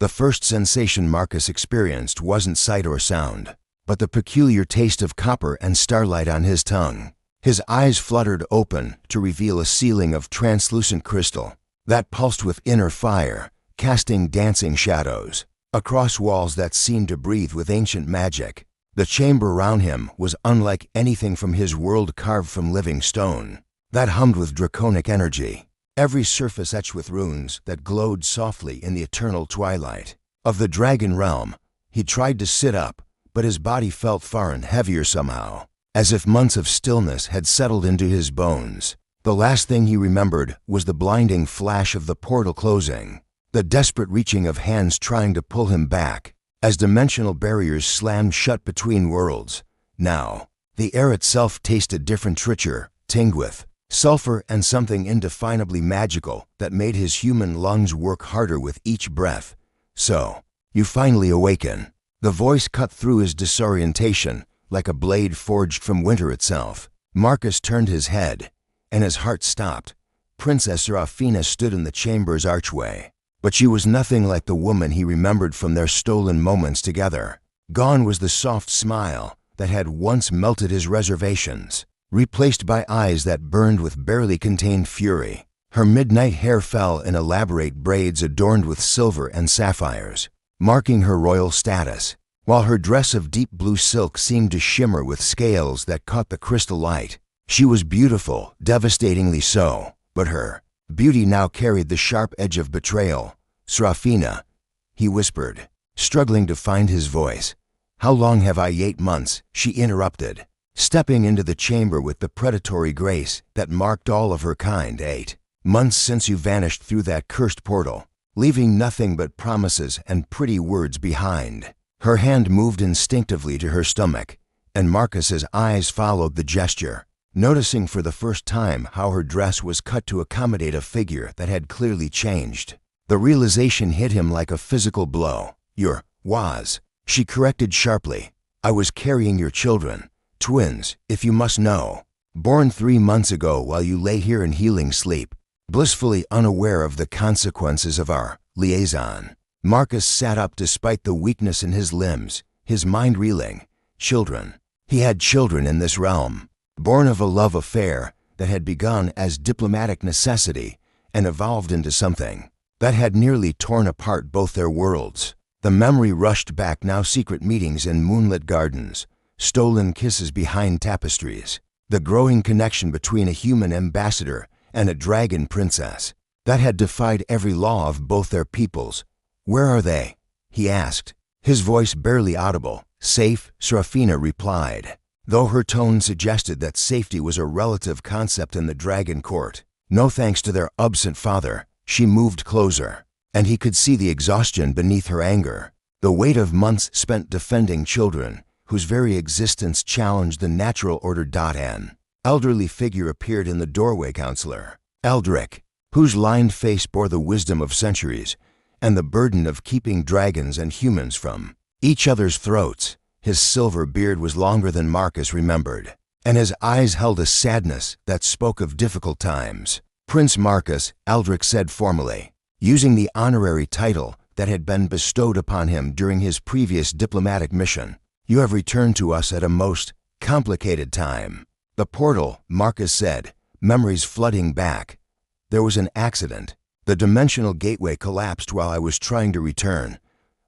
The first sensation Marcus experienced wasn't sight or sound, but the peculiar taste of copper and starlight on his tongue. His eyes fluttered open to reveal a ceiling of translucent crystal that pulsed with inner fire, casting dancing shadows across walls that seemed to breathe with ancient magic. The chamber around him was unlike anything from his world, carved from living stone that hummed with draconic energy, every surface etched with runes that glowed softly in the eternal twilight of the dragon realm. He tried to sit up, but his body felt far and heavier somehow, as if months of stillness had settled into his bones. The last thing he remembered was the blinding flash of the portal closing, the desperate reaching of hands trying to pull him back, as dimensional barriers slammed shut between worlds. Now, the air itself tasted different, richer, tinged with sulfur and something indefinably magical that made his human lungs work harder with each breath. "So, you finally awaken." The voice cut through his disorientation like a blade forged from winter itself. Marcus turned his head, and his heart stopped. Princess Serafina stood in the chamber's archway, but she was nothing like the woman he remembered from their stolen moments together. Gone was the soft smile that had once melted his reservations, replaced by eyes that burned with barely contained fury. Her midnight hair fell in elaborate braids adorned with silver and sapphires, marking her royal status, while her dress of deep blue silk seemed to shimmer with scales that caught the crystal light. She was beautiful, devastatingly so, but her beauty now carried the sharp edge of betrayal. "Serafina," he whispered, struggling to find his voice. "How long have I?" "8 months," she interrupted, stepping into the chamber with the predatory grace that marked all of her kind. 8 months since you vanished through that cursed portal, leaving nothing but promises and pretty words behind." Her hand moved instinctively to her stomach, and Marcus's eyes followed the gesture, noticing for the first time how her dress was cut to accommodate a figure that had clearly changed. The realization hit him like a physical blow. "Your was," she corrected sharply. "I was carrying your children, twins, if you must know, born 3 months ago while you lay here in healing sleep, blissfully unaware of the consequences of our liaison." Marcus sat up despite the weakness in his limbs, his mind reeling. Children. He had children in this realm, born of a love affair that had begun as diplomatic necessity and evolved into something that had nearly torn apart both their worlds. The memory rushed back, now secret meetings in moonlit gardens, stolen kisses behind tapestries, the growing connection between a human ambassador and a dragon princess that had defied every law of both their peoples. "Where are they?" he asked, his voice barely audible. "Safe," Serafina replied, though her tone suggested that safety was a relative concept in the dragon court. "No thanks to their absent father." She moved closer, and he could see the exhaustion beneath her anger, the weight of months spent defending children whose very existence challenged the natural order. An elderly figure appeared in the doorway, Counselor Eldrick, whose lined face bore the wisdom of centuries and the burden of keeping dragons and humans from each other's throats. His silver beard was longer than Marcus remembered, and his eyes held a sadness that spoke of difficult times. "Prince Marcus," Eldrick said formally, using the honorary title that had been bestowed upon him during his previous diplomatic mission. "You have returned to us at a most complicated time." "The portal," Marcus said, memories flooding back. "There was an accident. The dimensional gateway collapsed while I was trying to return.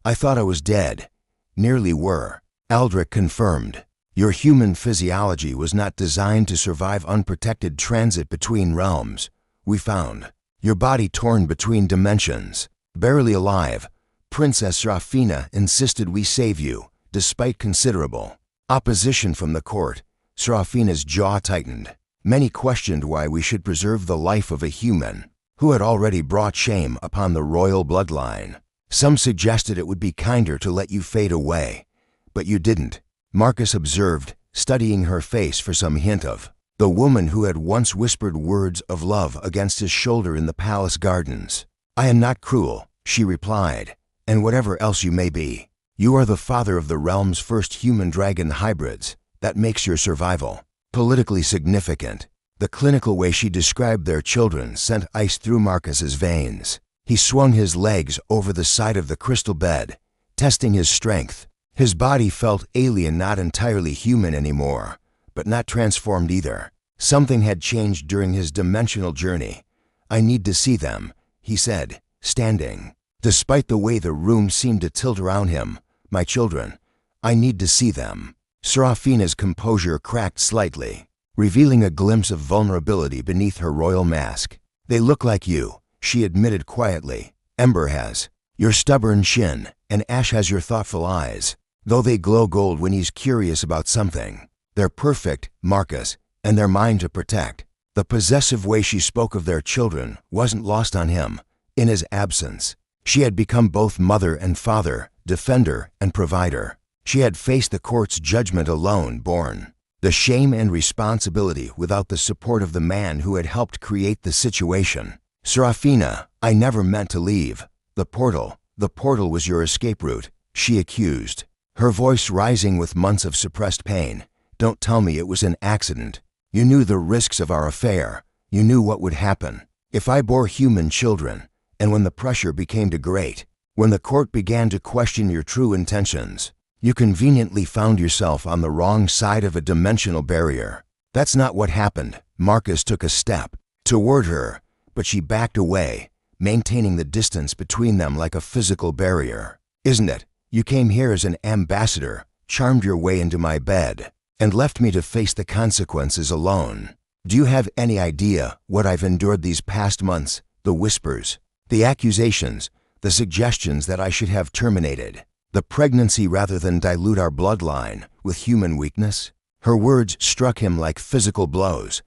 I thought I was dead." "Nearly were," Eldrick confirmed. "Your human physiology was not designed to survive unprotected transit between realms. We found your body torn between dimensions, barely alive. Princess Serafina insisted we save you, despite considerable opposition from the court." Serafina's jaw tightened. Many questioned why we should preserve the life of a human who had already brought shame upon the royal bloodline. "Some suggested it would be kinder to let you fade away, but you didn't," Marcus observed, studying her face for some hint of the woman who had once whispered words of love against his shoulder in the palace gardens. "I am not cruel," she replied, "and whatever else you may be, you are the father of the realm's first human-dragon hybrids. That makes your survival politically significant." The clinical way she described their children sent ice through Marcus's veins. He swung his legs over the side of the crystal bed, testing his strength. His body felt alien, not entirely human anymore, but not transformed either. Something had changed during his dimensional journey. "I need to see them," he said, standing. Despite the way the room seemed to tilt around him, "My children, I need to see them." Serafina's composure cracked slightly, revealing a glimpse of vulnerability beneath her royal mask. "They look like you," she admitted quietly. "Ember has your stubborn chin, and Ash has your thoughtful eyes, though they glow gold when he's curious about something. They're perfect, Marcus, and they're mine to protect." The possessive way she spoke of their children wasn't lost on him. In his absence, she had become both mother and father, defender and provider. She had faced the court's judgment alone, borne the shame and responsibility without the support of the man who had helped create the situation. "Serafina, I never meant to leave. The portal was your escape route," she accused, her voice rising with months of suppressed pain. "Don't tell me it was an accident. You knew the risks of our affair. You knew what would happen if I bore human children, and when the pressure became too great, when the court began to question your true intentions, you conveniently found yourself on the wrong side of a dimensional barrier." "That's not what happened." Marcus took a step toward her, but she backed away, maintaining the distance between them like a physical barrier. "Isn't it? You came here as an ambassador, charmed your way into my bed, and left me to face the consequences alone. Do you have any idea what I've endured these past months? The whispers, the accusations, the suggestions that I should have terminated the pregnancy rather than dilute our bloodline with human weakness." Her words struck him like physical blows.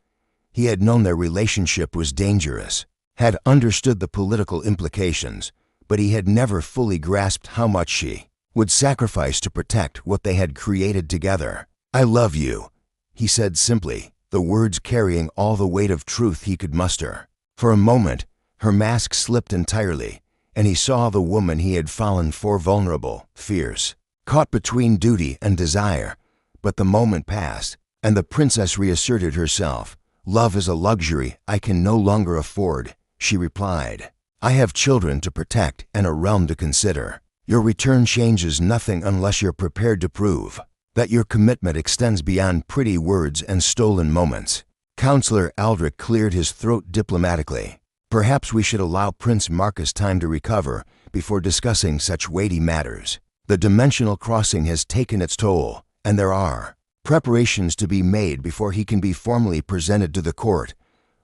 He had known their relationship was dangerous, had understood the political implications, but he had never fully grasped how much she would sacrifice to protect what they had created together. "I love you," he said simply, the words carrying all the weight of truth he could muster. For a moment, her mask slipped entirely, and he saw the woman he had fallen for, vulnerable, fierce, caught between duty and desire. But the moment passed, and the princess reasserted herself. "Love is a luxury I can no longer afford," she replied. "I have children to protect and a realm to consider. Your return changes nothing unless you're prepared to prove that your commitment extends beyond pretty words and stolen moments." Counselor Aldrich cleared his throat diplomatically. "Perhaps we should allow Prince Marcus time to recover before discussing such weighty matters. The dimensional crossing has taken its toll, and there are preparations to be made before he can be formally presented to the court."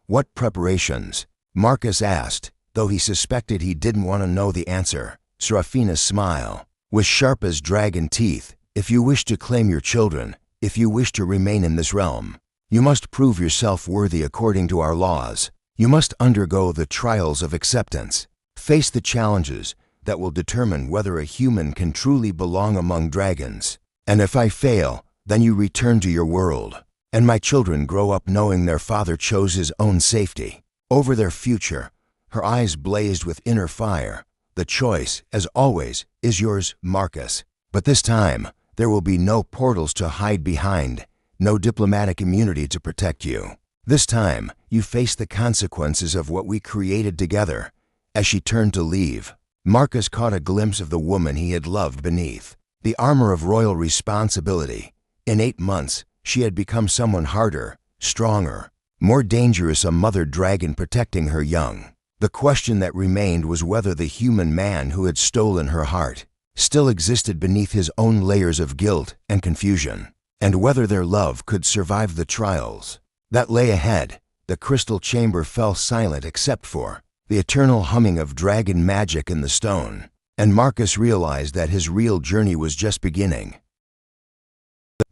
"What preparations?" Marcus asked, though he suspected he didn't want to know the answer. Serafina's smile was sharp as dragon teeth. "If you wish to claim your children, if you wish to remain in this realm, you must prove yourself worthy according to our laws. You must undergo the trials of acceptance, face the challenges that will determine whether a human can truly belong among dragons. And if I fail, then you return to your world, and my children grow up knowing their father chose his own safety over their future." Her eyes blazed with inner fire. "The choice, as always, is yours, Marcus. But this time, there will be no portals to hide behind, no diplomatic immunity to protect you. This time, you face the consequences of what we created together." As she turned to leave, Marcus caught a glimpse of the woman he had loved beneath the armor of royal responsibility. In 8 months, she had become someone harder, stronger, more dangerous, a mother dragon protecting her young. The question that remained was whether the human man who had stolen her heart still existed beneath his own layers of guilt and confusion, and whether their love could survive the trials that lay ahead. The crystal chamber fell silent except for the eternal humming of dragon magic in the stone, and Marcus realized that his real journey was just beginning.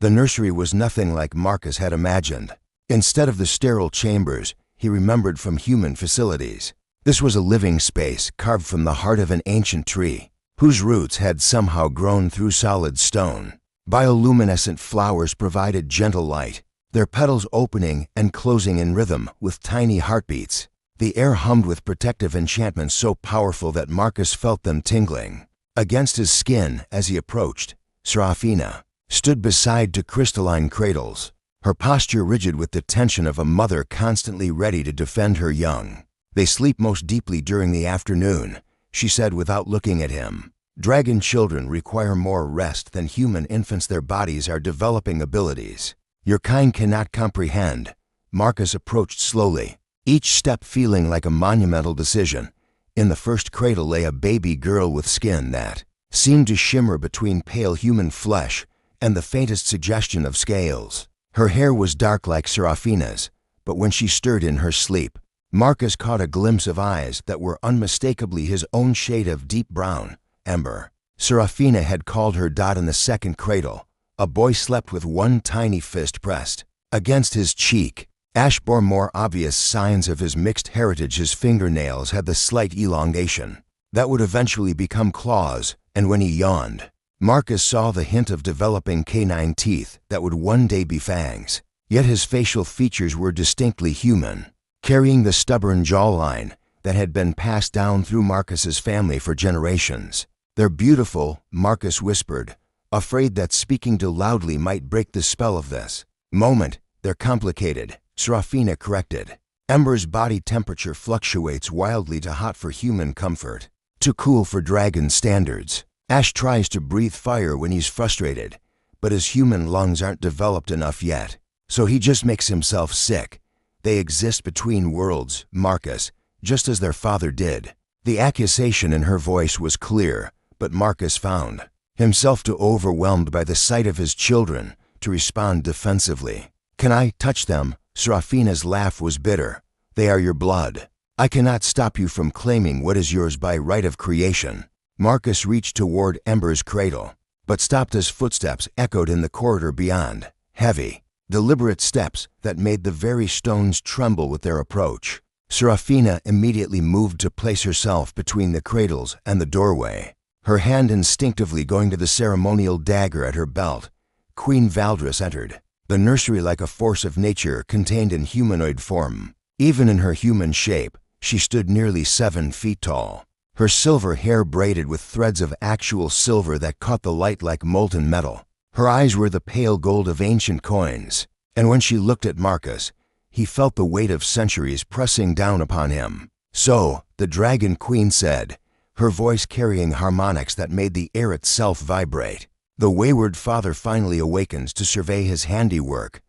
The nursery was nothing like Marcus had imagined. Instead of the sterile chambers he remembered from human facilities, this was a living space carved from the heart of an ancient tree, whose roots had somehow grown through solid stone. Bioluminescent flowers provided gentle light, their petals opening and closing in rhythm with tiny heartbeats. The air hummed with protective enchantments so powerful that Marcus felt them tingling against his skin as he approached. Serafina stood beside two crystalline cradles, her posture rigid with the tension of a mother constantly ready to defend her young. They sleep most deeply during the afternoon, she said without looking at him. Dragon children require more rest than human infants. Their bodies are developing abilities your kind cannot comprehend. Marcus approached slowly, each step feeling like a monumental decision. In the first cradle lay a baby girl with skin that seemed to shimmer between pale human flesh and the faintest suggestion of scales. Her hair was dark like Seraphina's, but when she stirred in her sleep, Marcus caught a glimpse of eyes that were unmistakably his own shade of deep brown, ember. Seraphina had called her Dot in the second cradle. A boy slept with one tiny fist pressed against his cheek. Ash bore more obvious signs of his mixed heritage. His fingernails had the slight elongation that would eventually become claws, and when he yawned, Marcus saw the hint of developing canine teeth that would one day be fangs. Yet his facial features were distinctly human, carrying the stubborn jawline that had been passed down through Marcus's family for generations. "They're beautiful," Marcus whispered, afraid that speaking too loudly might break the spell of this moment. "They're complicated," Seraphina corrected. Ember's body temperature fluctuates wildly, too hot for human comfort, too cool for dragon standards. Ash tries to breathe fire when he's frustrated, but his human lungs aren't developed enough yet, so he just makes himself sick. "They exist between worlds, Marcus, just as their father did." The accusation in her voice was clear, but Marcus found himself too overwhelmed by the sight of his children to respond defensively. "Can I touch them?" Seraphina's laugh was bitter. "They are your blood. I cannot stop you from claiming what is yours by right of creation." Marcus reached toward Ember's cradle, but stopped as footsteps echoed in the corridor beyond. Heavy, deliberate steps that made the very stones tremble with their approach. Seraphina immediately moved to place herself between the cradles and the doorway, her hand instinctively going to the ceremonial dagger at her belt. Queen Valdris entered the nursery like a force of nature contained in humanoid form. Even in her human shape, she stood nearly 7 feet tall, her silver hair braided with threads of actual silver that caught the light like molten metal. Her eyes were the pale gold of ancient coins, and when she looked at Marcus, he felt the weight of centuries pressing down upon him. "So," the Dragon Queen said, her voice carrying harmonics that made the air itself vibrate, "the wayward father finally awakens to survey his handiwork."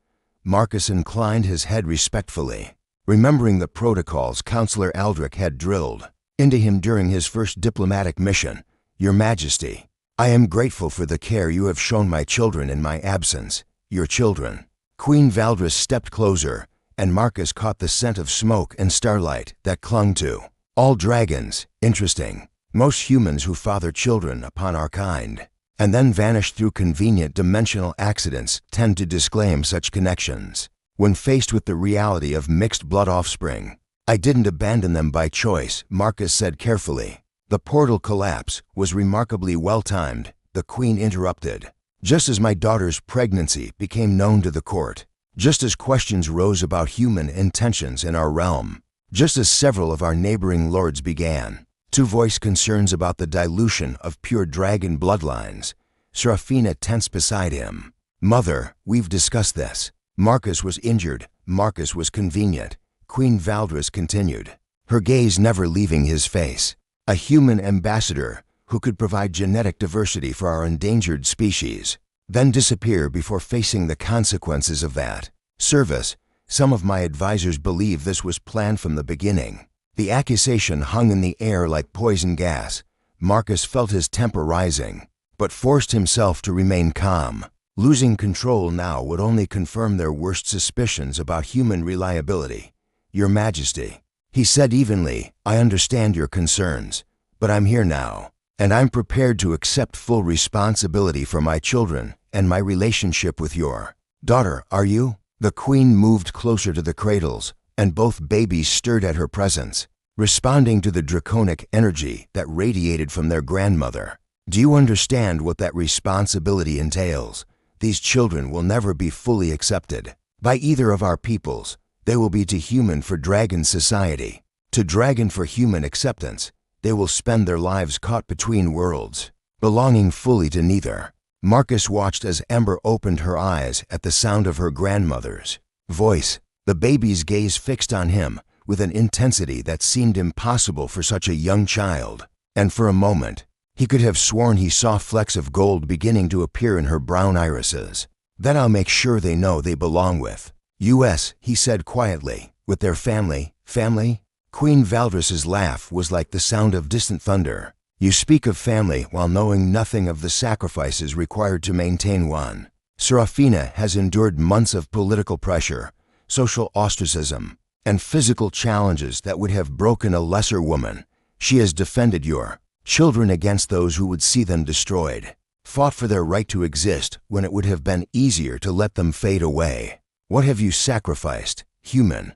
Marcus inclined his head respectfully, remembering the protocols Counselor Aldrich had drilled into him during his first diplomatic mission. "Your Majesty, I am grateful for the care you have shown my children in my absence." "Your children?" Queen Valdris stepped closer, and Marcus caught the scent of smoke and starlight that clung to all dragons. "Interesting. Most humans who father children upon our kind and then vanish through convenient dimensional accidents tend to disclaim such connections when faced with the reality of mixed blood offspring. I didn't abandon them by choice," Marcus said carefully. "The portal collapse was remarkably well-timed," the Queen interrupted. "Just as my daughter's pregnancy became known to the court, just as questions rose about human intentions in our realm, just as several of our neighboring lords began to voice concerns about the dilution of pure dragon bloodlines." Seraphina tensed beside him. "Mother, we've discussed this. Marcus was injured. Marcus was convenient." Queen Valdris continued, her gaze never leaving his face. "A human ambassador who could provide genetic diversity for our endangered species, then disappear before facing the consequences of that service. Some of my advisors believe this was planned from the beginning." The accusation hung in the air like poison gas. Marcus felt his temper rising, but forced himself to remain calm. Losing control now would only confirm their worst suspicions about human reliability. "Your Majesty," he said evenly, "I understand your concerns, but I'm here now, and I'm prepared to accept full responsibility for my children and my relationship with your daughter. Are you?" The Queen moved closer to the cradles, and both babies stirred at her presence, responding to the draconic energy that radiated from their grandmother. "Do you understand what that responsibility entails? These children will never be fully accepted by either of our peoples. They will be too human for dragon society, too dragon for human acceptance. They will spend their lives caught between worlds, belonging fully to neither." Marcus watched as Ember opened her eyes at the sound of her grandmother's voice, the baby's gaze fixed on him with an intensity that seemed impossible for such a young child, and for a moment, he could have sworn he saw flecks of gold beginning to appear in her brown irises. "Then I'll make sure they know they belong with us," he said quietly. "With their family." "Family?" Queen Valdris's laugh was like the sound of distant thunder. "You speak of family while knowing nothing of the sacrifices required to maintain one. Serafina has endured months of political pressure, social ostracism, and physical challenges that would have broken a lesser woman. She has defended your children against those who would see them destroyed, fought for their right to exist when it would have been easier to let them fade away. What have you sacrificed, human?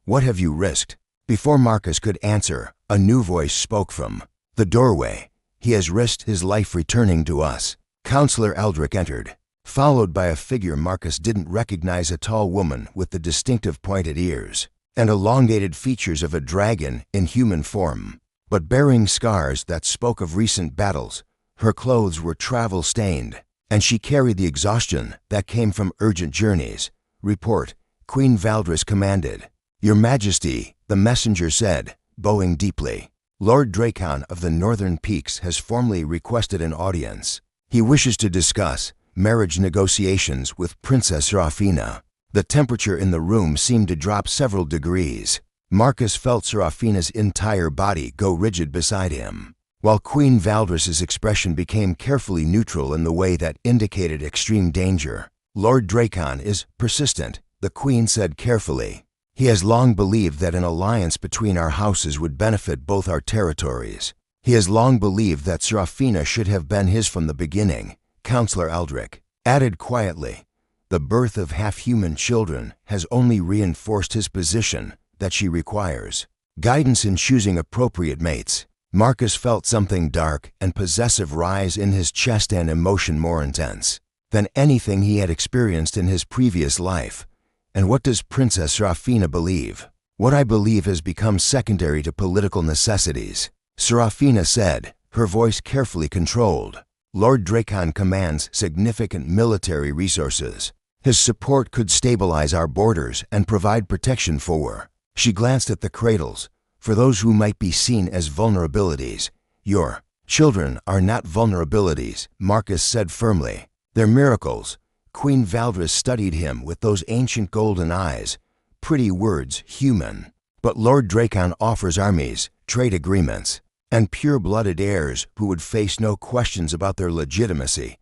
What have you risked?" Before Marcus could answer, a new voice spoke from the doorway. "He has risked his life returning to us." Counselor Eldrick entered, followed by a figure Marcus didn't recognize, a tall woman with the distinctive pointed ears and elongated features of a dragon in human form, but bearing scars that spoke of recent battles. Her clothes were travel-stained, and she carried the exhaustion that came from urgent journeys. "Report," Queen Valdris commanded. "Your Majesty," the messenger said, bowing deeply. "Lord Dracon of the Northern Peaks has formally requested an audience. He wishes to discuss marriage negotiations with Princess Serafina." The temperature in the room seemed to drop several degrees. Marcus felt Serafina's entire body go rigid beside him, while Queen Valdris's expression became carefully neutral in the way that indicated extreme danger. "Lord Dracon is persistent," the Queen said carefully. "He has long believed that an alliance between our houses would benefit both our territories. He has long believed that Serafina should have been his from the beginning," Counselor Eldrick added quietly. "The birth of half-human children has only reinforced his position that she requires guidance in choosing appropriate mates." Marcus felt something dark and possessive rise in his chest, an emotion more intense than anything he had experienced in his previous life. "And what does Princess Serafina believe?" "What I believe has become secondary to political necessities," Serafina said, her voice carefully controlled. "Lord Dracon commands significant military resources. His support could stabilize our borders and provide protection for—" She glanced at the cradles, "for those who might be seen as vulnerabilities. Your children are not vulnerabilities," Marcus said firmly. "They're miracles." Queen Valdris studied him with those ancient golden eyes. "Pretty words, human. But Lord Dracon offers armies, trade agreements, and pure-blooded heirs who would face no questions about their legitimacy.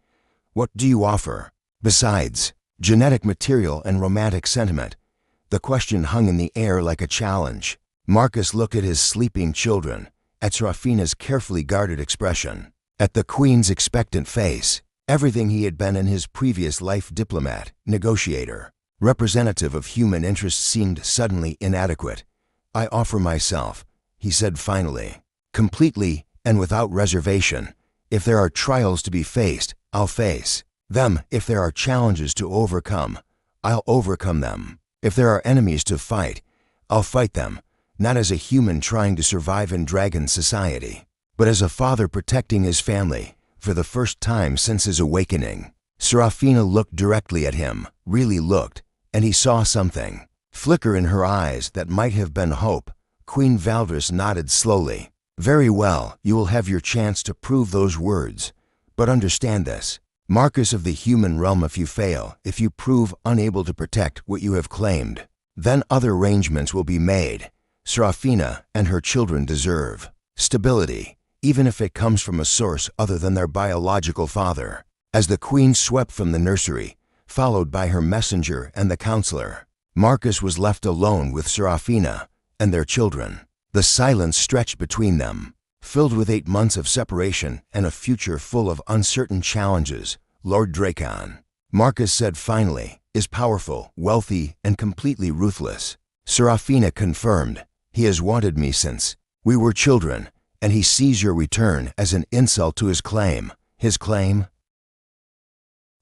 What do you offer? Besides genetic material and romantic sentiment?" The question hung in the air like a challenge. Marcus looked at his sleeping children, at Serafina's carefully guarded expression, at the Queen's expectant face. Everything he had been in his previous life, diplomat, negotiator, representative of human interests, seemed suddenly inadequate. "I offer myself," he said finally, "completely and without reservation. If there are trials to be faced, I'll face them. If there are challenges to overcome, I'll overcome them. If there are enemies to fight, I'll fight them, not as a human trying to survive in dragon society, but as a father protecting his family for the first time since his awakening." Serafina looked directly at him, really looked, and he saw something flicker in her eyes that might have been hope. Queen Valdris nodded slowly. "Very well, you will have your chance to prove those words. But understand this, Marcus of the human realm, if you fail, if you prove unable to protect what you have claimed, then other arrangements will be made. Serafina and her children deserve stability, even if it comes from a source other than their biological father." As the Queen swept from the nursery, followed by her messenger and the counselor, Marcus was left alone with Serafina and their children. The silence stretched between them, filled with 8 months of separation and a future full of uncertain challenges. "Lord Dracon," Marcus said finally, "is powerful, wealthy, and completely ruthless." Serafina confirmed. "He has wanted me since we were children, and he sees your return as an insult to his claim." "His claim?"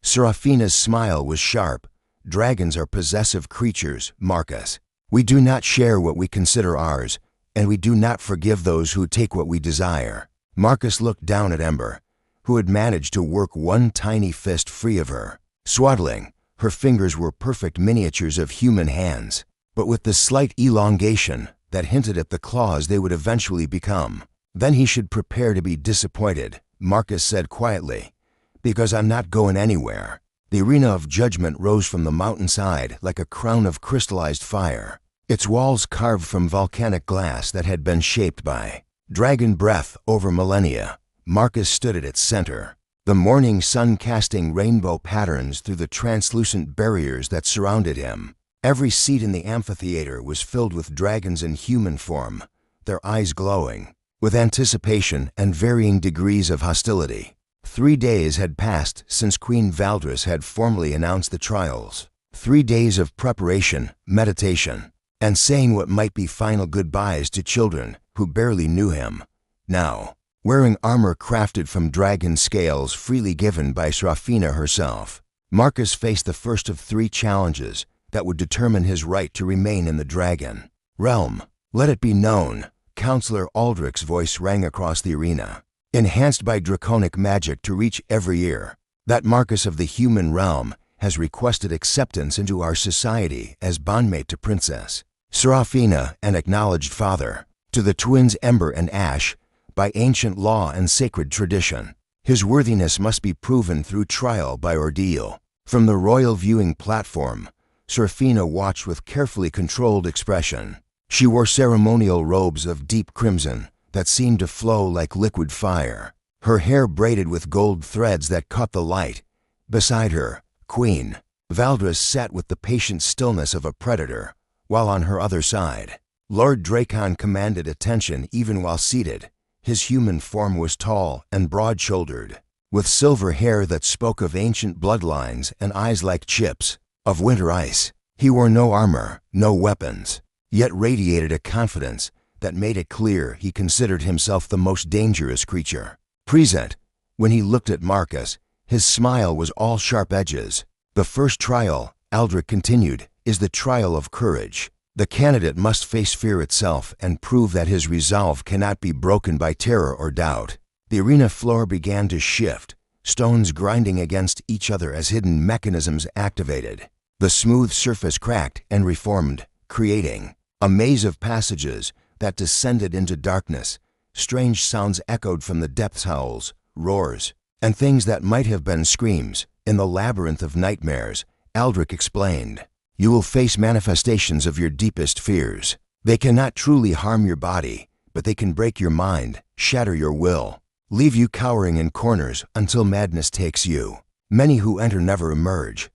Serafina's smile was sharp. "Dragons are possessive creatures, Marcus. We do not share what we consider ours, and we do not forgive those who take what we desire." Marcus looked down at Ember, who had managed to work one tiny fist free of her. Swaddling, her fingers were perfect miniatures of human hands, but with the slight elongation that hinted at the claws they would eventually become. Then he should prepare to be disappointed, Marcus said quietly, because I'm not going anywhere. The arena of judgment rose from the mountainside like a crown of crystallized fire, its walls carved from volcanic glass that had been shaped by dragon breath over millennia. Marcus stood at its center, the morning sun casting rainbow patterns through the translucent barriers that surrounded him. Every seat in the amphitheater was filled with dragons in human form, their eyes glowing with anticipation and varying degrees of hostility. 3 days had passed since Queen Valdris had formally announced the trials. 3 days of preparation, meditation, and saying what might be final goodbyes to children who barely knew him. Now, wearing armor crafted from dragon scales freely given by Seraphina herself, Marcus faced the first of 3 challenges that would determine his right to remain in the dragon realm. Let it be known, Counselor Aldrich's voice rang across the arena, enhanced by draconic magic to reach every ear, that Marcus of the human realm has requested acceptance into our society as bondmate to Princess Seraphina, an acknowledged father to the twins Ember and Ash by ancient law and sacred tradition. His worthiness must be proven through trial by ordeal. From the royal viewing platform, Seraphina watched with carefully controlled expression. She wore ceremonial robes of deep crimson that seemed to flow like liquid fire, her hair braided with gold threads that caught the light. Beside her, Queen Valdris sat with the patient stillness of a predator, while on her other side, Lord Dracon commanded attention even while seated. His human form was tall and broad-shouldered, with silver hair that spoke of ancient bloodlines and eyes like chips of winter ice. He wore no armor, no weapons, yet radiated a confidence that made it clear he considered himself the most dangerous creature present. When he looked at Marcus, his smile was all sharp edges. The first trial, Aldrich continued, is the trial of courage. The candidate must face fear itself and prove that his resolve cannot be broken by terror or doubt. The arena floor began to shift, stones grinding against each other as hidden mechanisms activated. The smooth surface cracked and reformed, creating a maze of passages that descended into darkness. Strange sounds echoed from the depths, howls, roars, and things that might have been screams. In the labyrinth of nightmares, Aldrich explained, you will face manifestations of your deepest fears. They cannot truly harm your body, but they can break your mind, shatter your will, leave you cowering in corners until madness takes you. Many who enter never emerge.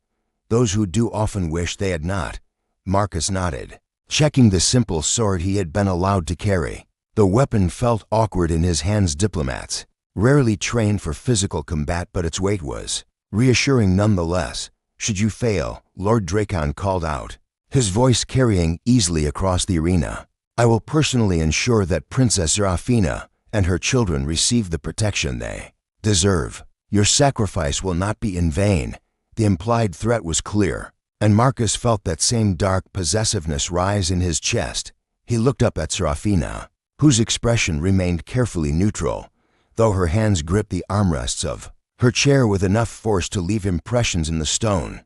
Those who do often wish they had not. Marcus nodded, checking the simple sword he had been allowed to carry. The weapon felt awkward in his hands. Diplomats, rarely trained for physical combat, but its weight was reassuring nonetheless. Should you fail, Lord Dracon called out, his voice carrying easily across the arena, I will personally ensure that Princess Seraphina and her children receive the protection they deserve. Your sacrifice will not be in vain. The implied threat was clear, and Marcus felt that same dark possessiveness rise in his chest. He looked up at Seraphina, whose expression remained carefully neutral, though her hands gripped the armrests of her chair with enough force to leave impressions in the stone.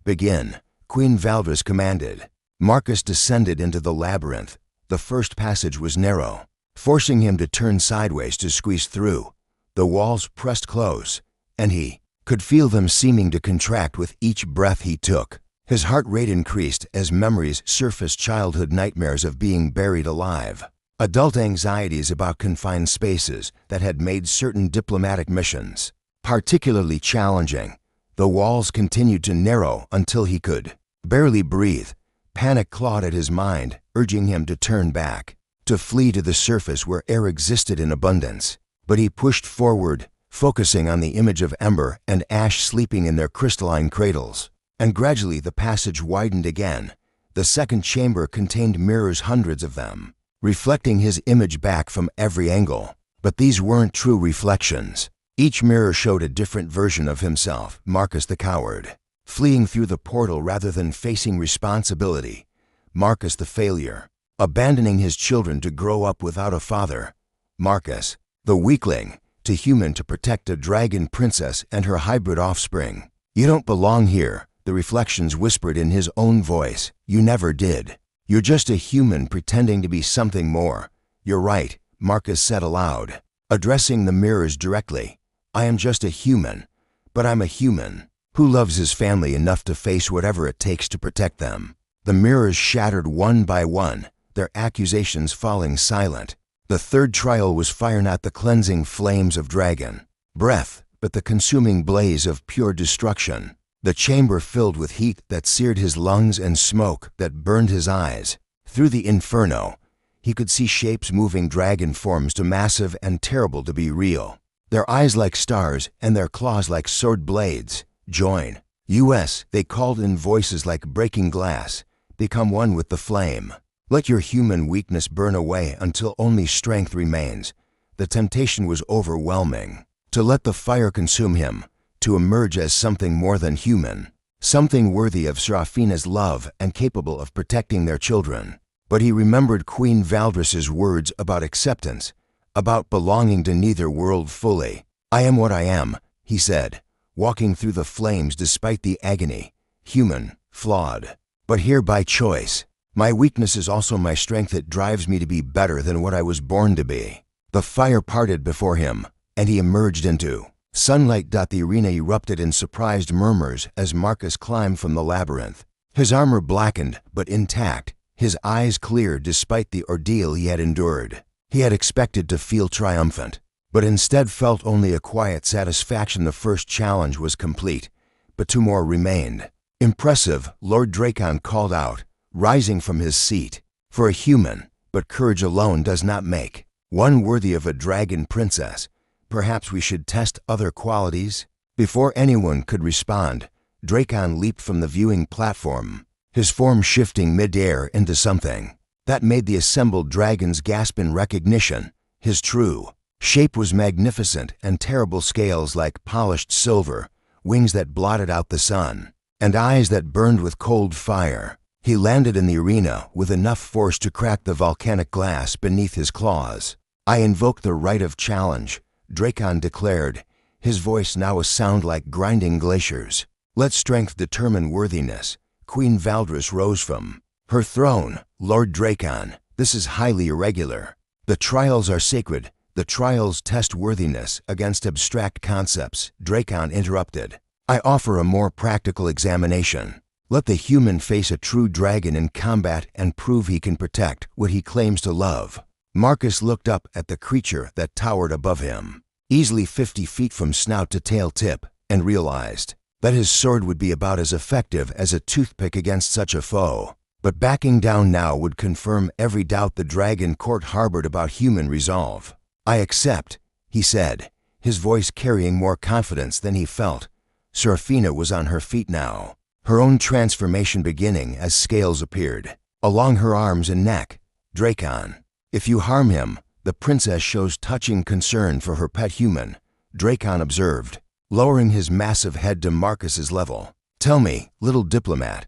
Begin, Queen Valdris commanded. Marcus descended into the labyrinth. The first passage was narrow, forcing him to turn sideways to squeeze through. The walls pressed close, and he could feel them seeming to contract with each breath he took. His heart rate increased as memories surfaced, childhood nightmares of being buried alive, adult anxieties about confined spaces that had made certain diplomatic missions particularly challenging. The walls continued to narrow until he could barely breathe. Panic clawed at his mind, urging him to turn back, to flee to the surface where air existed in abundance. But he pushed forward, focusing on the image of Ember and Ash sleeping in their crystalline cradles. And gradually the passage widened again. The second chamber contained mirrors, hundreds of them, reflecting his image back from every angle. But these weren't true reflections. Each mirror showed a different version of himself, Marcus the coward, fleeing through the portal rather than facing responsibility. Marcus the failure, abandoning his children to grow up without a father. Marcus, the weakling, too human to protect a dragon princess and her hybrid offspring. You don't belong here, the reflections whispered in his own voice. You never did. You're just a human pretending to be something more. You're right, Marcus said aloud, addressing the mirrors directly. I am just a human, but I'm a human who loves his family enough to face whatever it takes to protect them. The mirrors shattered one by one, their accusations falling silent. The third trial was fire, not the cleansing flames of dragon breath, but the consuming blaze of pure destruction. The chamber filled with heat that seared his lungs and smoke that burned his eyes. Through the inferno, he could see shapes moving, dragon forms too massive and terrible to be real. Their eyes like stars and their claws like sword blades. Join us, they called in voices like breaking glass. Become one with the flame. Let your human weakness burn away until only strength remains. The temptation was overwhelming. To let the fire consume him, to emerge as something more than human, something worthy of Serafina's love and capable of protecting their children. But he remembered Queen Valdris's words about acceptance, about belonging to neither world fully. I am what I am, he said, walking through the flames despite the agony, human, flawed, but here by choice. My weakness is also my strength. It drives me to be better than what I was born to be. The fire parted before him, and he emerged into sunlight. The arena erupted in surprised murmurs as Marcus climbed from the labyrinth. His armor blackened but intact, his eyes clear despite the ordeal he had endured. He had expected to feel triumphant, but instead felt only a quiet satisfaction. The first challenge was complete, but two more remained. Impressive, Lord Dracon called out, rising from his seat. For a human, but courage alone does not make one worthy of a dragon princess. Perhaps we should test other qualities? Before anyone could respond, Dracon leaped from the viewing platform, his form shifting mid-air into something that made the assembled dragons gasp in recognition. His true shape was magnificent, and terrible scales like polished silver, wings that blotted out the sun, and eyes that burned with cold fire. He landed in the arena with enough force to crack the volcanic glass beneath his claws. I invoke the right of challenge, Dracon declared, his voice now a sound like grinding glaciers. Let strength determine worthiness. Queen Valdris rose from her throne. Lord Dracon, this is highly irregular. The trials are sacred. The trials test worthiness against abstract concepts, Dracon interrupted. I offer a more practical examination. Let the human face a true dragon in combat and prove he can protect what he claims to love. Marcus looked up at the creature that towered above him, easily 50 feet from snout to tail tip, and realized that his sword would be about as effective as a toothpick against such a foe. But backing down now would confirm every doubt the dragon court harbored about human resolve. I accept, he said, his voice carrying more confidence than he felt. Serafina was on her feet now, her own transformation beginning as scales appeared along her arms and neck. Dracon, if you harm him, the princess shows touching concern for her pet human, Dracon observed, lowering his massive head to Marcus's level. Tell me, little diplomat,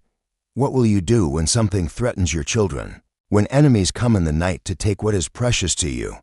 what will you do when something threatens your children? When enemies come in the night to take what is precious to you,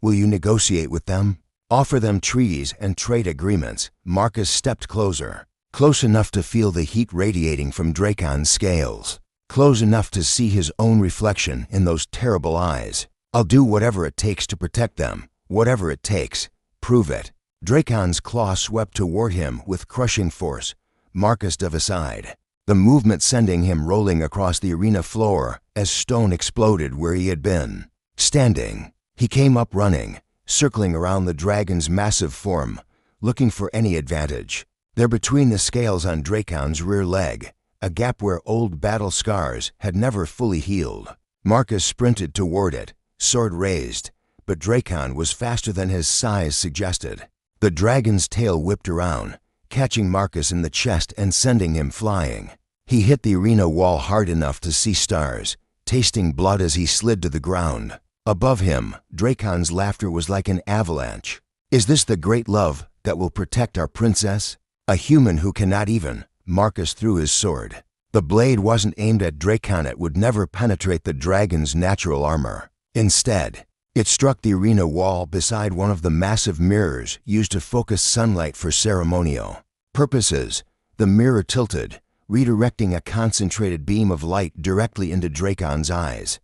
will you negotiate with them? Offer them treaties and trade agreements? Marcus stepped closer, close enough to feel the heat radiating from Dracon's scales, close enough to see his own reflection in those terrible eyes. I'll do whatever it takes to protect them, whatever it takes. Prove it. Dracon's claw swept toward him with crushing force. Marcus dove aside, the movement sending him rolling across the arena floor as stone exploded where he had been standing. He came up running, circling around the dragon's massive form, looking for any advantage. There between the scales on Dracon's rear leg, a gap where old battle scars had never fully healed. Marcus sprinted toward it, sword raised, but Dracon was faster than his size suggested. The dragon's tail whipped around, catching Marcus in the chest and sending him flying. He hit the arena wall hard enough to see stars, tasting blood as he slid to the ground. Above him, Dracon's laughter was like an avalanche. Is this the great love that will protect our princess? A human who cannot even. Marcus threw his sword. The blade wasn't aimed at Dracon. It would never penetrate the dragon's natural armor. Instead, it struck the arena wall beside one of the massive mirrors used to focus sunlight for ceremonial purposes. The mirror tilted, redirecting a concentrated beam of light directly into Dracon's eyes.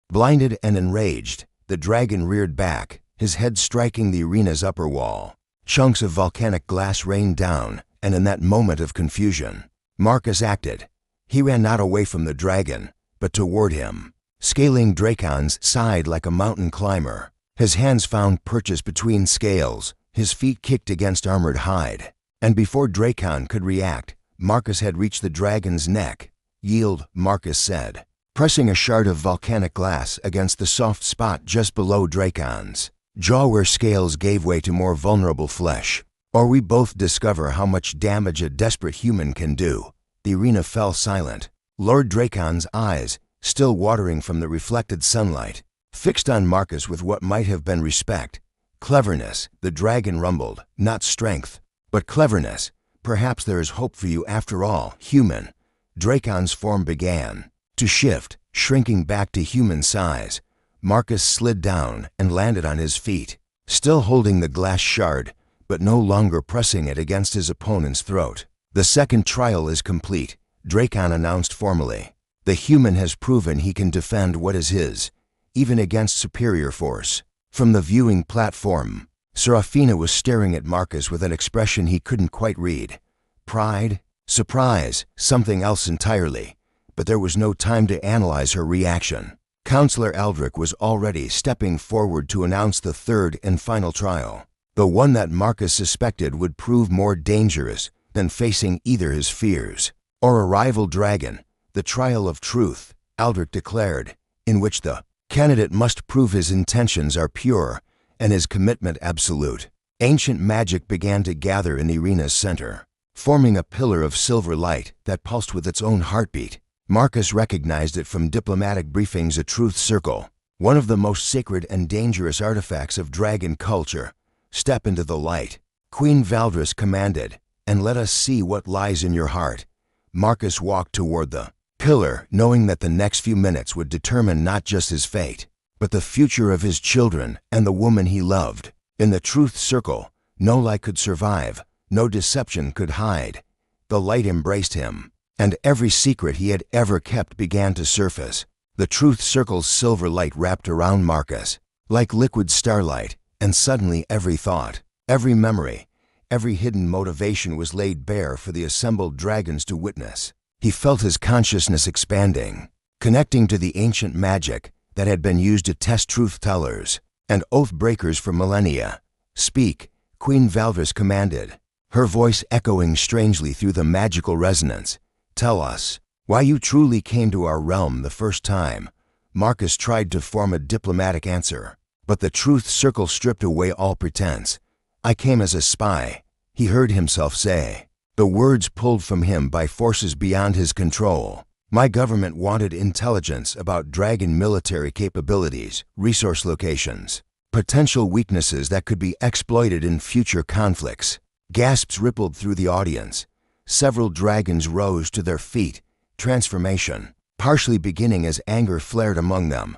Blinded and enraged, the dragon reared back, his head striking the arena's upper wall. Chunks of volcanic glass rained down, and in that moment of confusion, Marcus acted. He ran not away from the dragon, but toward him, scaling Dracon's side like a mountain climber. His hands found purchase between scales, his feet kicked against armored hide, and before Dracon could react, Marcus had reached the dragon's neck. "Yield," Marcus said, pressing a shard of volcanic glass against the soft spot just below Dracon's jaw where scales gave way to more vulnerable flesh. "Or we both discover how much damage a desperate human can do." The arena fell silent. Lord Dracon's eyes, still watering from the reflected sunlight, fixed on Marcus with what might have been respect. "Cleverness," the dragon rumbled, "not strength, but cleverness. Perhaps there is hope for you after all, human." Dracon's form began to shift, shrinking back to human size. Marcus slid down and landed on his feet, still holding the glass shard, but no longer pressing it against his opponent's throat. "The second trial is complete," Dracon announced formally. "The human has proven he can defend what is his, even against superior force." From the viewing platform, Seraphina was staring at Marcus with an expression he couldn't quite read. Pride, surprise, something else entirely. But there was no time to analyze her reaction. Counselor Aldrich was already stepping forward to announce the third and final trial, the one that Marcus suspected would prove more dangerous than facing either his fears or a rival dragon. "The trial of truth," Aldrich declared, "in which the candidate must prove his intentions are pure and his commitment absolute." Ancient magic began to gather in the arena's center, forming a pillar of silver light that pulsed with its own heartbeat. Marcus recognized it from diplomatic briefings. A truth circle, one of the most sacred and dangerous artifacts of dragon culture. "Step into the light," Queen Valdris commanded, "and let us see what lies in your heart." Marcus walked toward the pillar, knowing that the next few minutes would determine not just his fate, but the future of his children and the woman he loved. In the truth circle, no lie could survive, no deception could hide. The light embraced him, and every secret he had ever kept began to surface. The truth circle's silver light wrapped around Marcus, like liquid starlight, and suddenly every thought, every memory, every hidden motivation was laid bare for the assembled dragons to witness. He felt his consciousness expanding, connecting to the ancient magic that had been used to test truth-tellers and oath-breakers for millennia. "Speak," Queen Valdris commanded, her voice echoing strangely through the magical resonance. "Tell us why you truly came to our realm the first time." Marcus tried to form a diplomatic answer, but the truth circle stripped away all pretense. "I came as a spy," he heard himself say, the words pulled from him by forces beyond his control. "My government wanted intelligence about dragon military capabilities, resource locations, potential weaknesses that could be exploited in future conflicts." Gasps rippled through the audience. Several dragons rose to their feet, transformation partially beginning as anger flared among them.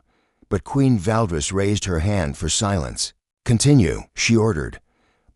But Queen Valdris raised her hand for silence. "Continue," she ordered.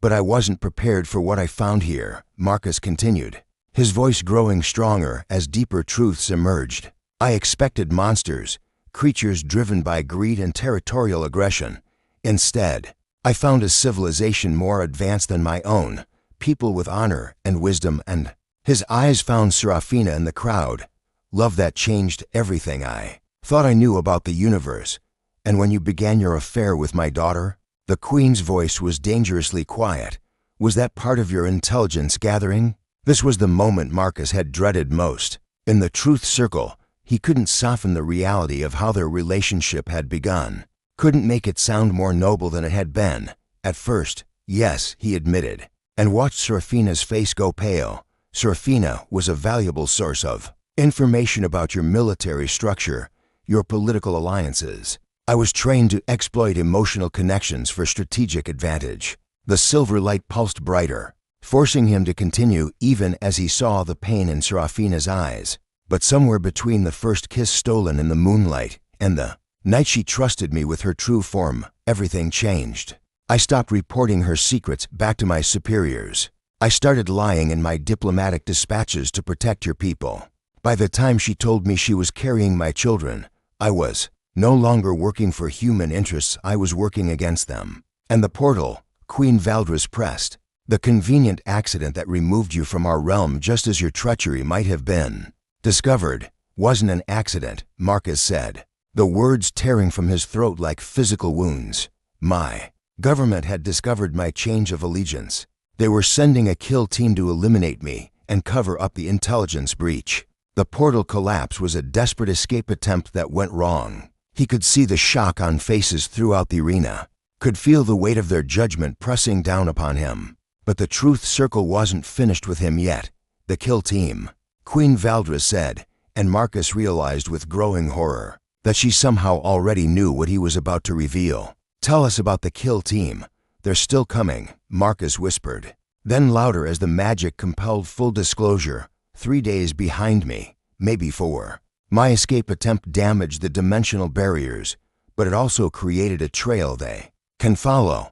"But I wasn't prepared for what I found here," Marcus continued, his voice growing stronger as deeper truths emerged. "I expected monsters, creatures driven by greed and territorial aggression. Instead, I found a civilization more advanced than my own, people with honor and wisdom and—" His eyes found Seraphina in the crowd. "Love that changed everything. I thought I knew about the universe. And when you began your affair with my daughter?" The queen's voice was dangerously quiet. "Was that part of your intelligence gathering?" This was the moment Marcus had dreaded most. In the truth circle, he couldn't soften the reality of how their relationship had begun, couldn't make it sound more noble than it had been. At first, yes, he admitted, and watched Seraphina's face go pale. Seraphina was a valuable source of information about your military structure, your political alliances. I was trained to exploit emotional connections for strategic advantage. The silver light pulsed brighter, forcing him to continue even as he saw the pain in Seraphina's eyes. But somewhere between the first kiss stolen in the moonlight and the night she trusted me with her true form, everything changed. I stopped reporting her secrets back to my superiors. I started lying in my diplomatic dispatches to protect your people. By the time she told me she was carrying my children, I was no longer working for human interests, I was working against them. And the portal, Queen Valdris pressed. The convenient accident that removed you from our realm just as your treachery might have been discovered wasn't an accident, Marcus said, the words tearing from his throat like physical wounds. My government had discovered my change of allegiance. They were sending a kill team to eliminate me and cover up the intelligence breach. The portal collapse was a desperate escape attempt that went wrong. He could see the shock on faces throughout the arena, could feel the weight of their judgment pressing down upon him. But the truth circle wasn't finished with him yet. The kill team, Queen Valdris said, and Marcus realized with growing horror that she somehow already knew what he was about to reveal. Tell us about the kill team. They're still coming, Marcus whispered. Then louder as the magic compelled full disclosure, 3 days behind me, maybe 4. My escape attempt damaged the dimensional barriers, but it also created a trail they can follow.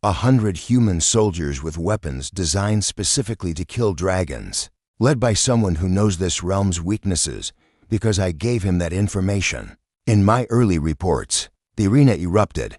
100 human soldiers with weapons designed specifically to kill dragons, led by someone who knows this realm's weaknesses because I gave him that information. In my early reports, the arena erupted.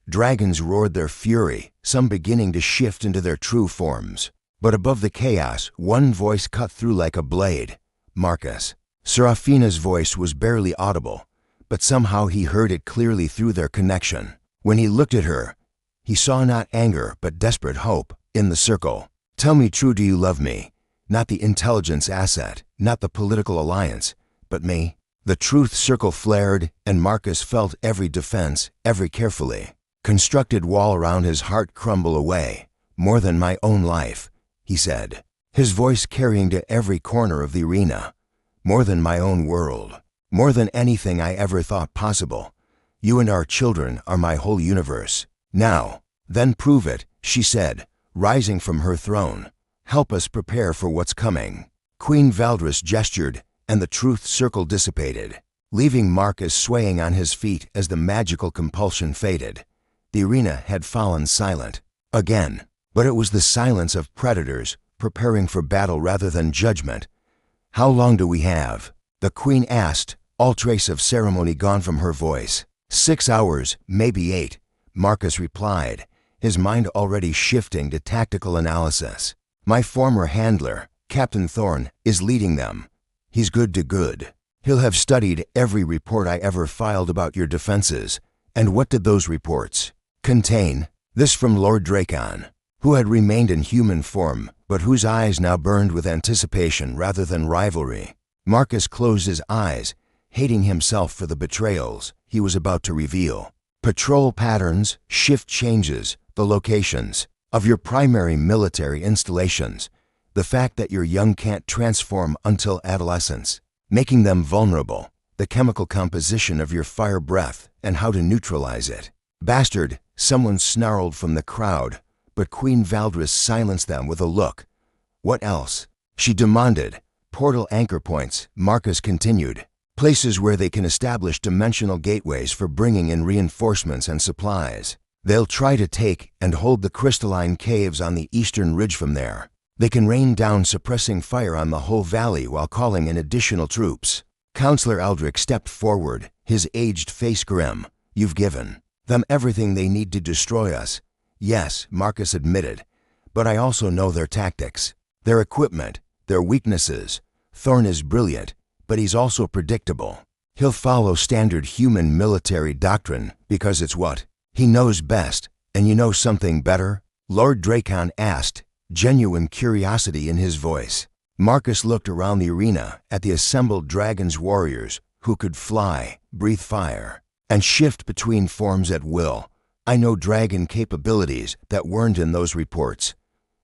Dragons roared their fury, some beginning to shift into their true forms. But above the chaos, one voice cut through like a blade. Marcus. Serafina's voice was barely audible, but somehow he heard it clearly through their connection. When he looked at her, he saw not anger but desperate hope in the circle. Tell me true, do you love me? Not the intelligence asset, not the political alliance, but me. The truth circle flared, and Marcus felt every defense, every carefully constructed wall around his heart crumble away. More than my own life, he said, his voice carrying to every corner of the arena. More than my own world. More than anything I ever thought possible. You and our children are my whole universe. Now, then prove it, she said, rising from her throne. Help us prepare for what's coming. Queen Valdris gestured, and the truth circle dissipated, leaving Marcus swaying on his feet as the magical compulsion faded. The arena had fallen silent. Again. But it was the silence of predators, preparing for battle rather than judgment. How long do we have? The queen asked, all trace of ceremony gone from her voice. 6 hours, maybe 8. Marcus replied, his mind already shifting to tactical analysis. My former handler, Captain Thorn, is leading them. He's good to good. He'll have studied every report I ever filed about your defenses. And what did those reports contain? This from Lord Drakon, who had remained in human form, but whose eyes now burned with anticipation rather than rivalry. Marcus closed his eyes, hating himself for the betrayals he was about to reveal. Patrol patterns, shift changes, the locations of your primary military installations, the fact that your young can't transform until adolescence, making them vulnerable, the chemical composition of your fire breath and how to neutralize it. Bastard, someone snarled from the crowd, but Queen Valdris silenced them with a look. What else? She demanded. Portal anchor points, Marcus continued. Places where they can establish dimensional gateways for bringing in reinforcements and supplies. They'll try to take and hold the crystalline caves on the eastern ridge from there. They can rain down suppressing fire on the whole valley while calling in additional troops. Counselor Aldrich stepped forward, his aged face grim. You've given them everything they need to destroy us. Yes, Marcus admitted, but I also know their tactics, their equipment, their weaknesses. Thorn is brilliant, but he's also predictable. He'll follow standard human military doctrine because it's what he knows best. And you know something better? Lord Drakon asked, genuine curiosity in his voice. Marcus looked around the arena at the assembled dragon's warriors who could fly, breathe fire, and shift between forms at will. I know dragon capabilities that weren't in those reports.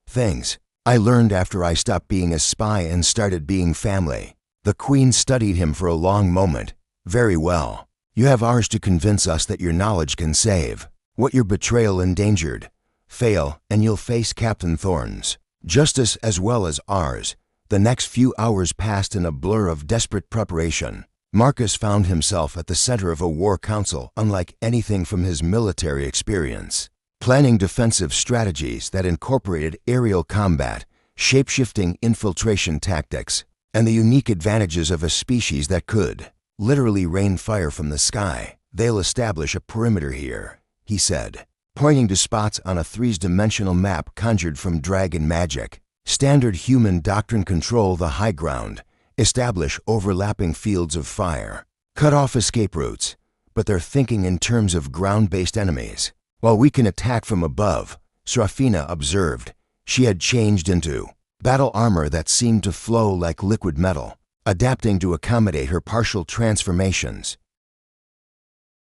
Things I learned after I stopped being a spy and started being family. The queen studied him for a long moment. Very well. You have ours to convince us that your knowledge can save what your betrayal endangered. Fail, and you'll face Captain Thorn's justice as well as ours. The next few hours passed in a blur of desperate preparation. Marcus found himself at the center of a war council unlike anything from his military experience, planning defensive strategies that incorporated aerial combat, shape-shifting infiltration tactics, and the unique advantages of a species that could literally rain fire from the sky. They'll establish a perimeter here, he said, pointing to spots on a three-dimensional map conjured from dragon magic. Standard human doctrine: control the high ground, establish overlapping fields of fire, cut off escape routes, but they're thinking in terms of ground-based enemies. While we can attack from above, Serafina observed. She had changed into battle armor that seemed to flow like liquid metal, adapting to accommodate her partial transformations.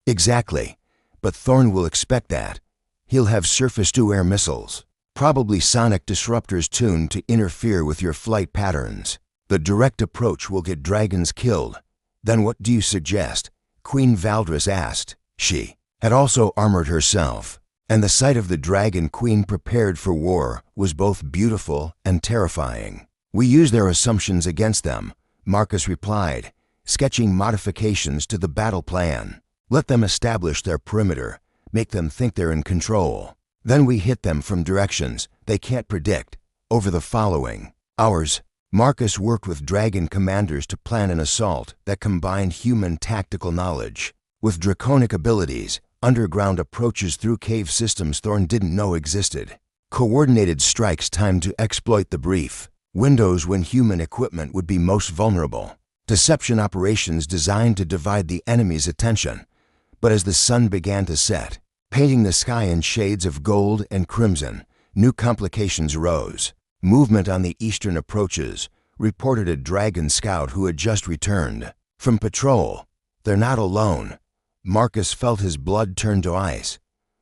Exactly, but Thorn will expect that. He'll have surface-to-air missiles, probably sonic disruptors tuned to interfere with your flight patterns. The direct approach will get dragons killed. Then what do you suggest? Queen Valdris asked. She had also armored herself, and the sight of the Dragon Queen prepared for war was both beautiful and terrifying. We use their assumptions against them, Marcus replied, sketching modifications to the battle plan. Let them establish their perimeter, make them think they're in control. Then we hit them from directions they can't predict. Over the following hours, Marcus worked with dragon commanders to plan an assault that combined human tactical knowledge with draconic abilities, underground approaches through cave systems Thorn didn't know existed, coordinated strikes timed to exploit the brief windows when human equipment would be most vulnerable, deception operations designed to divide the enemy's attention. But as the sun began to set, painting the sky in shades of gold and crimson, new complications arose. Movement on the eastern approaches reported a dragon scout who had just returned from patrol. They're not alone. Marcus felt his blood turn to ice.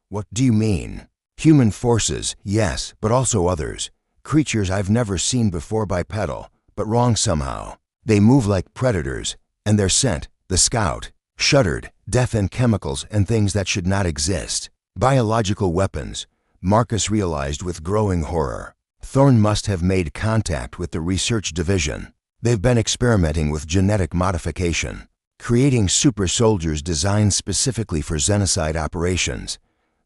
What do you mean? Human forces, yes, but also others. Creatures I've never seen before bipedal, but wrong somehow. They move like predators, and their scent, the scout, shuddered. Death and chemicals and things that should not exist. Biological weapons, Marcus realized with growing horror. Thorn must have made contact with the research division. They've been experimenting with genetic modification, creating super soldiers designed specifically for xenocide operations.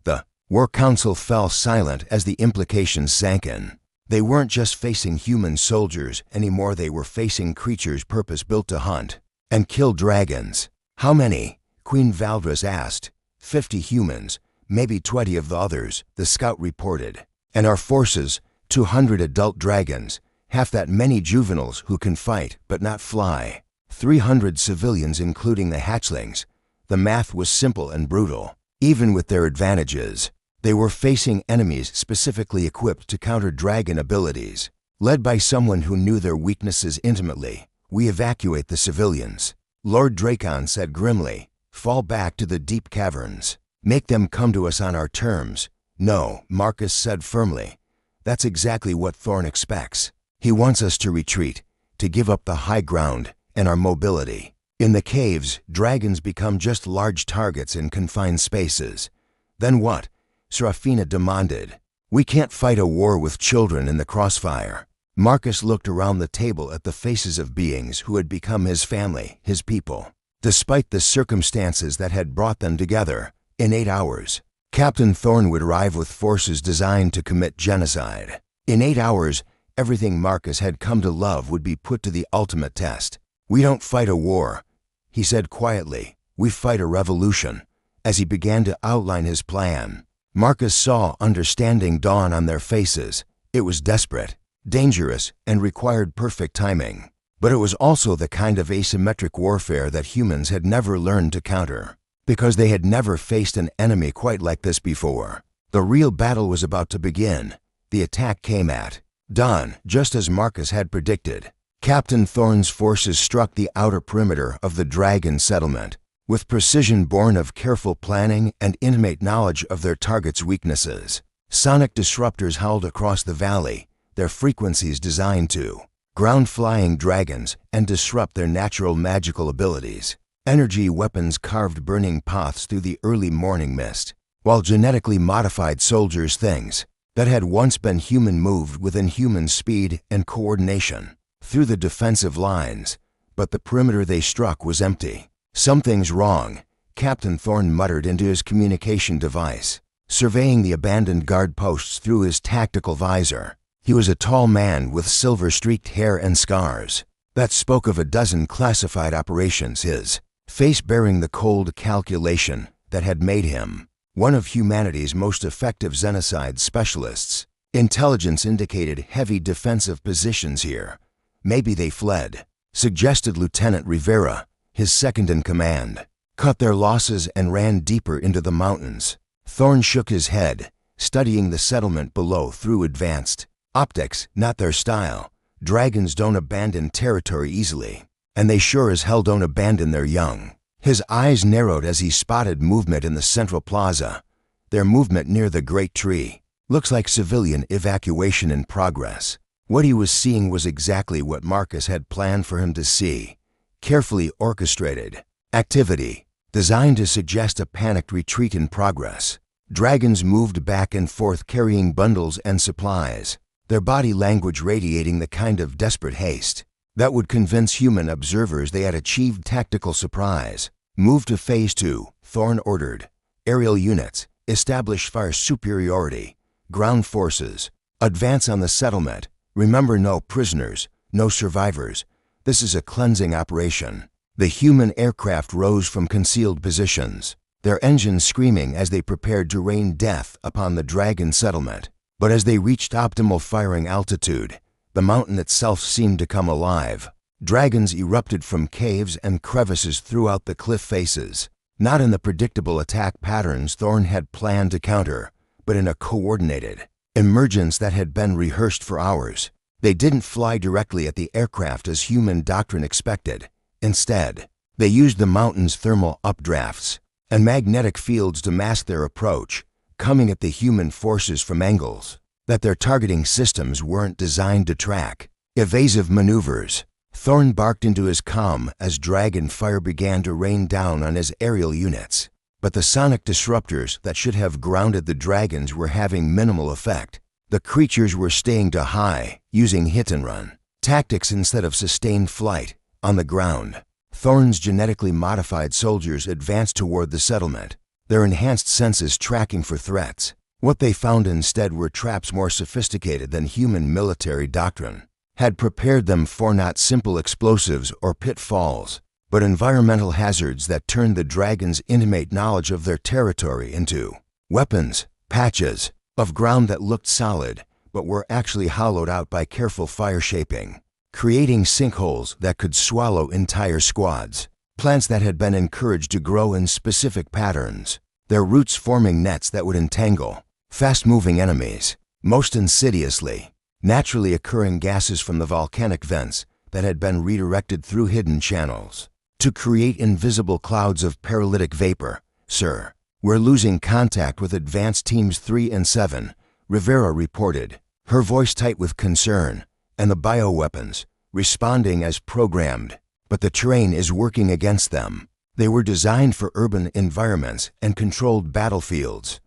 The War Council fell silent as the implications sank in. They weren't just facing human soldiers anymore, they were facing creatures purpose-built to hunt and kill dragons. How many? Queen Valdris asked. 50 humans, maybe 20 of the others, the scout reported. And our forces, 200 adult dragons, half that many juveniles who can fight but not fly. 300 civilians including the hatchlings. The math was simple and brutal. Even with their advantages, they were facing enemies specifically equipped to counter dragon abilities. Led by someone who knew their weaknesses intimately, we evacuate the civilians. Lord Dracon said grimly. Fall back to the deep caverns. Make them come to us on our terms. No, Marcus said firmly. That's exactly what Thorn expects. He wants us to retreat, to give up the high ground and our mobility. In the caves, dragons become just large targets in confined spaces. Then what? Serafina demanded. We can't fight a war with children in the crossfire. Marcus looked around the table at the faces of beings who had become his family, his people. Despite the circumstances that had brought them together, in 8 hours, Captain Thorn would arrive with forces designed to commit genocide. In 8 hours, everything Marcus had come to love would be put to the ultimate test. We don't fight a war, he said quietly. We fight a revolution. As he began to outline his plan, Marcus saw understanding dawn on their faces. It was desperate, dangerous, and required perfect timing. But it was also the kind of asymmetric warfare that humans had never learned to counter, because they had never faced an enemy quite like this before. The real battle was about to begin. The attack came at dawn, just as Marcus had predicted. Captain Thorn's forces struck the outer perimeter of the dragon settlement, with precision born of careful planning and intimate knowledge of their target's weaknesses. Sonic disruptors howled across the valley, their frequencies designed to ground-flying dragons and disrupt their natural magical abilities. Energy weapons carved burning paths through the early morning mist, while genetically modified soldiers' things that had once been human moved with inhuman speed and coordination through the defensive lines, but the perimeter they struck was empty. Something's wrong, Captain Thorn muttered into his communication device, surveying the abandoned guard posts through his tactical visor. He was a tall man with silver-streaked hair and scars that spoke of a dozen classified operations, his face bearing the cold calculation that had made him one of humanity's most effective xenocide specialists. Intelligence indicated heavy defensive positions here. Maybe they fled, suggested Lieutenant Rivera, his second-in-command. Cut their losses and ran deeper into the mountains. Thorne shook his head, studying the settlement below through advanced optics. Not their style. Dragons don't abandon territory easily, and they sure as hell don't abandon their young. His eyes narrowed as he spotted movement in the central plaza. Their movement near the great tree. Looks like civilian evacuation in progress. What he was seeing was exactly what Marcus had planned for him to see. Carefully orchestrated activity, designed to suggest a panicked retreat in progress. Dragons moved back and forth carrying bundles and supplies, their body language radiating the kind of desperate haste that would convince human observers they had achieved tactical surprise. Move to Phase 2, Thorne ordered. Aerial units, establish fire superiority. Ground forces, advance on the settlement. Remember, no prisoners, no survivors. This is a cleansing operation. The human aircraft rose from concealed positions, their engines screaming as they prepared to rain death upon the dragon settlement. But as they reached optimal firing altitude, the mountain itself seemed to come alive. Dragons erupted from caves and crevices throughout the cliff faces, not in the predictable attack patterns Thorne had planned to counter, but in a coordinated emergence that had been rehearsed for hours. They didn't fly directly at the aircraft as human doctrine expected. Instead, they used the mountain's thermal updrafts and magnetic fields to mask their approach, coming at the human forces from angles that their targeting systems weren't designed to track. Evasive maneuvers. Thorne barked into his comm as dragon fire began to rain down on his aerial units. But the sonic disruptors that should have grounded the dragons were having minimal effect. The creatures were staying to high, using hit-and-run tactics instead of sustained flight. On the ground, Thorne's genetically modified soldiers advanced toward the settlement, their enhanced senses tracking for threats. What they found instead were traps more sophisticated than human military doctrine had prepared them for, not simple explosives or pitfalls, but environmental hazards that turned the dragons' intimate knowledge of their territory into weapons, patches of ground that looked solid but were actually hollowed out by careful fire shaping, creating sinkholes that could swallow entire squads. Plants that had been encouraged to grow in specific patterns, their roots forming nets that would entangle fast-moving enemies. Most insidiously, naturally occurring gases from the volcanic vents that had been redirected through hidden channels to create invisible clouds of paralytic vapor. Sir, we're losing contact with advanced teams 3 and 7, Rivera reported, her voice tight with concern, and the bioweapons responding as programmed. But the terrain is working against them. They were designed for urban environments and controlled battlefields.